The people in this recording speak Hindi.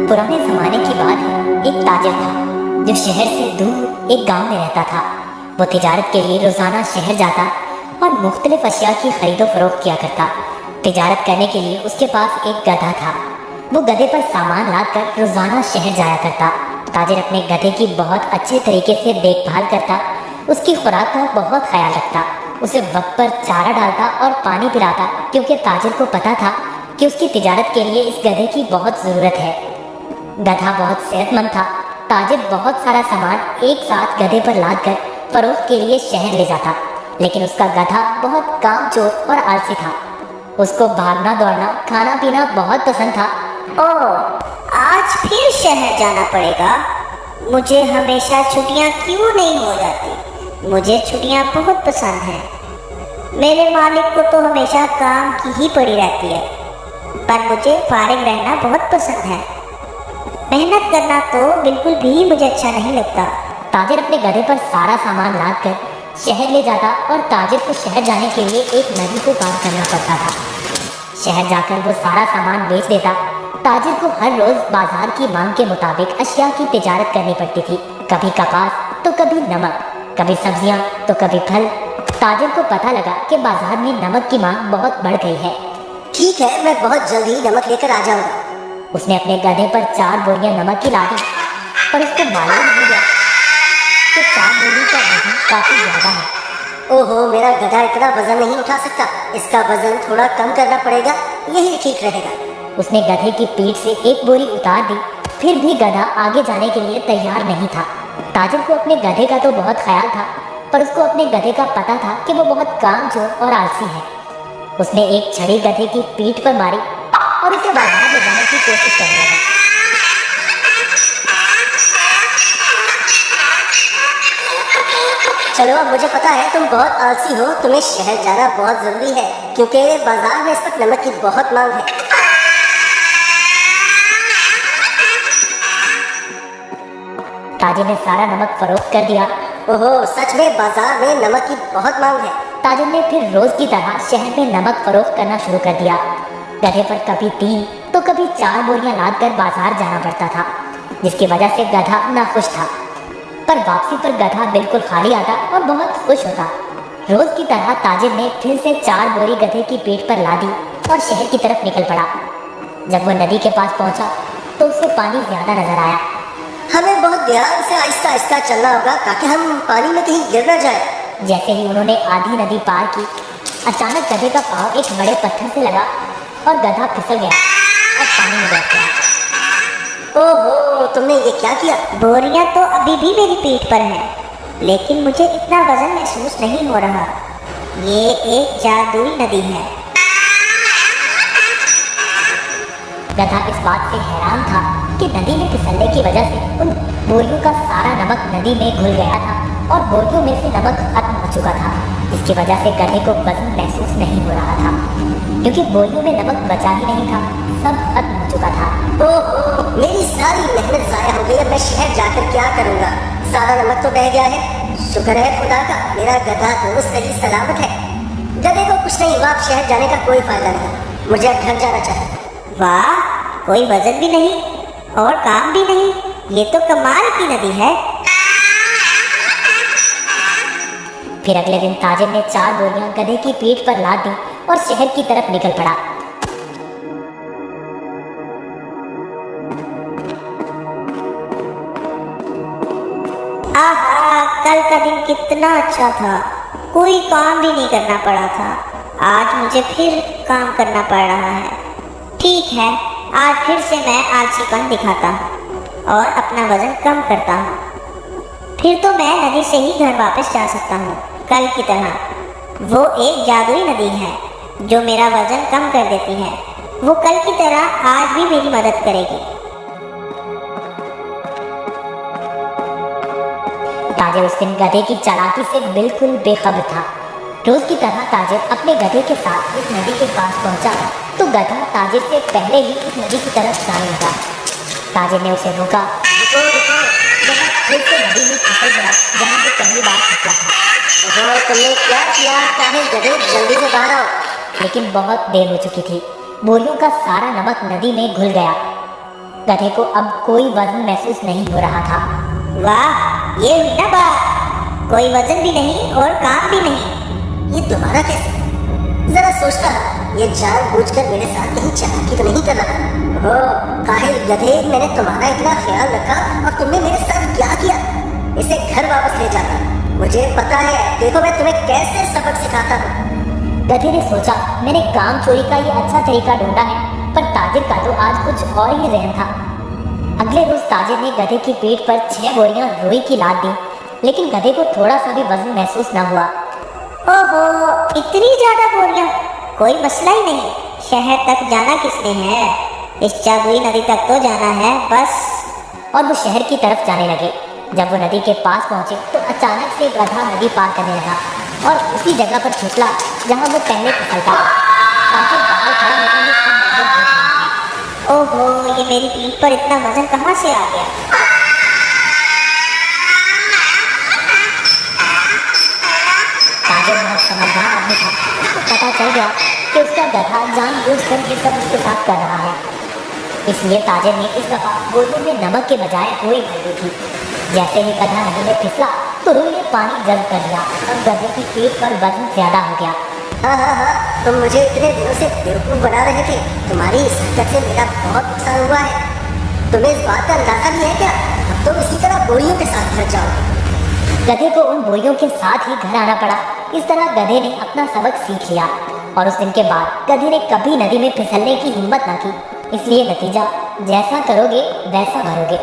पुराने जमाने की बात है। एक ताजिर था जो शहर से दूर एक गांव में रहता था। वो तिजारत के लिए रोजाना शहर जाता और मुख्तलिफ अशिया की खरीदो फरोख्त किया करता। तिजारत करने के लिए उसके पास एक गधा था। वो गधे पर सामान लादकर रोजाना शहर जाया करता। ताजिर अपने गधे की बहुत अच्छे तरीके से देखभाल करता, उसकी खुराक का बहुत ख्याल रखता, उसे वक्त पर चारा डालता और पानी पिलाता, क्योंकि ताजिर को पता था कि उसकी तिजारत के लिए इस गधे की बहुत ज़रूरत है। गधा बहुत सेहतमंद था। ताजिर बहुत सारा सामान एक साथ गधे पर लादकर फरोख्त के लिए शहर ले जाता, लेकिन उसका गधा बहुत कामचोर और आलसी था। उसको भागना दौड़ना खाना पीना बहुत पसंद था। ओह, आज फिर शहर जाना पड़ेगा। मुझे हमेशा छुट्टियां क्यों नहीं हो जाती? मुझे छुट्टियां बहुत पसंद हैं। मेरे मालिक को तो हमेशा काम की ही पड़ी रहती है, पर मुझे फारिग रहना बहुत पसंद है। मेहनत करना तो बिल्कुल भी मुझे अच्छा नहीं लगता। ताजिर अपने गधे पर सारा सामान लादकर शहर ले जाता और ताजिर को शहर जाने के लिए एक नदी को पार करना पड़ता था। शहर जाकर वो सारा सामान बेच देता। ताजिर को हर रोज बाजार की मांग के मुताबिक अशिया की तिजारत करनी पड़ती थी। कभी कपास तो कभी नमक, कभी सब्जियां तो कभी फल। ताजिर को पता लगा कि बाजार में नमक की मांग बहुत बढ़ गई है। ठीक है, मैं बहुत जल्दी नमक लेकर आ जाऊंगा। उसने अपने गधे पर 4 बोरियां नमक की लादी, पर उसको मालूम नहीं हुआ कि 4 बोरी का वजन काफी ज्यादा है। ओहो, मेरा गधा इतना वजन नहीं उठा सकता। इसका वजन थोड़ा कम करना पड़ेगा, यही ठीक रहेगा। उसने गधे की पीठ से एक बोरी उतार दी, फिर भी गधा आगे जाने के लिए तैयार नहीं था। ताजिर को अपने गधे का तो बहुत ख्याल था, पर उसको अपने गधे का पता था कि वो बहुत कामचोर और आलसी है। उसने एक छड़ी गधे की पीठ पर मारी और उसे बाजार ले जाने की कोशिश करने लगा। चलो, अब मुझे पता है तुम बहुत आलसी हो। तुम्हें शहर जाना बहुत जरूरी है, क्योंकि बाजार में इस वक्त नमक की बहुत मांग है। ताजिर ने सारा नमक फरोख्त कर दिया। ओहो, सच में बाजार में नमक की बहुत मांग है। ताजिर ने फिर रोज की तरह शहर में नमक फरोख्त करना शुरू कर दिया। गधे पर कभी 3 तो कभी 4 बोरियां लादकर बाजार जाना पड़ता था, जिसकी वजह से गधा नाखुश था। पर वापसी पर गधा बिल्कुल खाली आता और बहुत खुश होता। रोज की तरह ताजिर ने फिर से 4 बोरी गधे की पीठ पर लादी और शहर की तरफ निकल पड़ा। जब वह नदी के पास पहुंचा तो उसे पानी ज्यादा नजर आया। हमें बहुत ध्यान से आहिस्ता आहिस्ता चलना होगा, ताकि हम पानी में कहीं गिर न जाए। जैसे ही उन्होंने आधी नदी पार की, अचानक गधे का पाँव एक बड़े पत्थर से लगा और गधा फिसल गया और पानी में बैठ गया। ओहो, तुमने ये क्या किया? बोरियां तो अभी भी मेरी पीठ पर हैं, लेकिन मुझे इतना वजन महसूस नहीं हो रहा। ये एक जादुई नदी है। गधा इस बात से हैरान था कि नदी में फिसलने की वजह से उन बोरियों का सारा नमक नदी में घुल गया था और बोरियों में से नमक खत्म हो चुका था, जिसकी वजह से गधे को वजन महसूस नहीं हो रहा था, क्योंकि बोरियों में नमक बचा ही नहीं था, सब खत्म हो चुका था। ओहो, मेरी सारी मेहनत जाया हो गई। अब मैं शहर जाकर क्या करूँगा? सारा नमक तो बह गया है। शुक्र है खुदा का, मेरा गधा तो सही सलामत है। गधे को कुछ नहीं हुआ। अब शहर जाने का कोई फायदा नहीं। मुझे अब घर जाना चाहिए। वाह, कोई वजन भी नहीं और काम भी नहीं। ये तो कमाल की नदी है। फिर अगले दिन ताजिर ने 4 बोरियां गधे की पीठ पर लाद दी और शहर की तरफ निकल पड़ा। आहा, कल का दिन कितना अच्छा था। कोई काम भी नहीं करना पड़ा था। आज मुझे फिर काम करना पड़ रहा है। ठीक है, आज फिर से मैं आलसीपन दिखाता हूँ और अपना वजन कम करता हूँ। फिर तो मैं नदी से ही घर वापस जा सकता हूँ, कल की तरह। वो एक जादुई नदी है जो मेरा वजन कम कर देती है। वो कल की तरह आज भी मेरी मदद करेगी। ताजिर उस दिन गधे की चालाकी से बिल्कुल बेखबर था। रोज की तरह ताजिर अपने गधे के साथ इस नदी के पास पहुंचा तो गधा ताजिर से पहले ही इस नदी की तरफ जाने लगा। ताजिर ने उसे रोका। रुको रुको, गधा फिर से नदी में फिसल गया, जहाँ से पहली बार फिसला था। तुमने क्या किया? चाहे गधे, जल्दी से बाहर आओ। लेकिन बहुत देर हो चुकी थी। बोरियों का सारा नमक नदी में घुल गया। गधे को अब कोई वजन महसूस नहीं हो रहा था। वाह, ये हुई ना बात, कोई वजन भी नहीं और काम भी नहीं। ये तुम्हारा कैसे? जरा सोचता, ये जानबूझकर मेरे साथ कहीं चालाकी तो नहीं कर रहा? हो काहिल गधे, मैंने तुम्हारा इतना ख्याल रखा और तुमने मेरे साथ क्या किया? इसे घर वापस ले जाता, मुझे पता है, देखो मैं तुम्हें कैसे सबक सिखाता हूँ। गधे ने सोचा, मैंने काम चोरी का ये अच्छा तरीका ढूंढा है, पर ताजिर का तो आज कुछ और ही रहन था। अगले रोज ताजिर ने गधे की पीठ पर 6 बोरियां रुई की लाद दी, लेकिन गधे को थोड़ा सा भी वजन महसूस न हुआ। ओहो, इतनी ज्यादा बोरियां, कोई मसला ही नहीं। शहर तक जाना किसने है, इस जादुई नदी तक तो जाना है बस। और वो शहर की तरफ जाने लगे। जब वो नदी के पास पहुंचे तो अचानक से गधा नदी पार करने लगा और उसी जगह पर फिसला जहां वो पहले फिसलता था। ताजिर बाहर खड़ा होकर ये सब मंजर देख रहा था। ओहो, ये मेरी पीठ पर इतना वजन कहाँ से आ गया? ताजिर बहुत समझदार आदमी था, उसको पता चल गया कि उसका गधा जानबूझकर ये सब उसके साथ कर रहा है। इसलिए ताजिर ने इस दफा बोतल में नमक के बजाय रुई भर दी थी। जैसे ही गधा नदी में फिसला तो रुई ने पानी जल्द कर लिया और गधे की पीठ पर वजन ज्यादा हो गया। हाँ, तुम मुझे इतने दिनों से बेवकूफ बना रहे थे। तुम्हारी इस हरकत से मेरा बहुत नुकसान हुआ है। तुम्हें इस बात का अंदाजा नहीं है क्या? अब तुम इसी तरह बोरियों के साथ घर जाओगे। गधे को उन बोरियों के साथ ही घर आना पड़ा। इस तरह गधे ने अपना सबक सीख लिया और उस दिन के बाद गधे ने कभी नदी में फिसलने की हिम्मत न की। इसलिए नतीजा, जैसा करोगे वैसा भरोगे।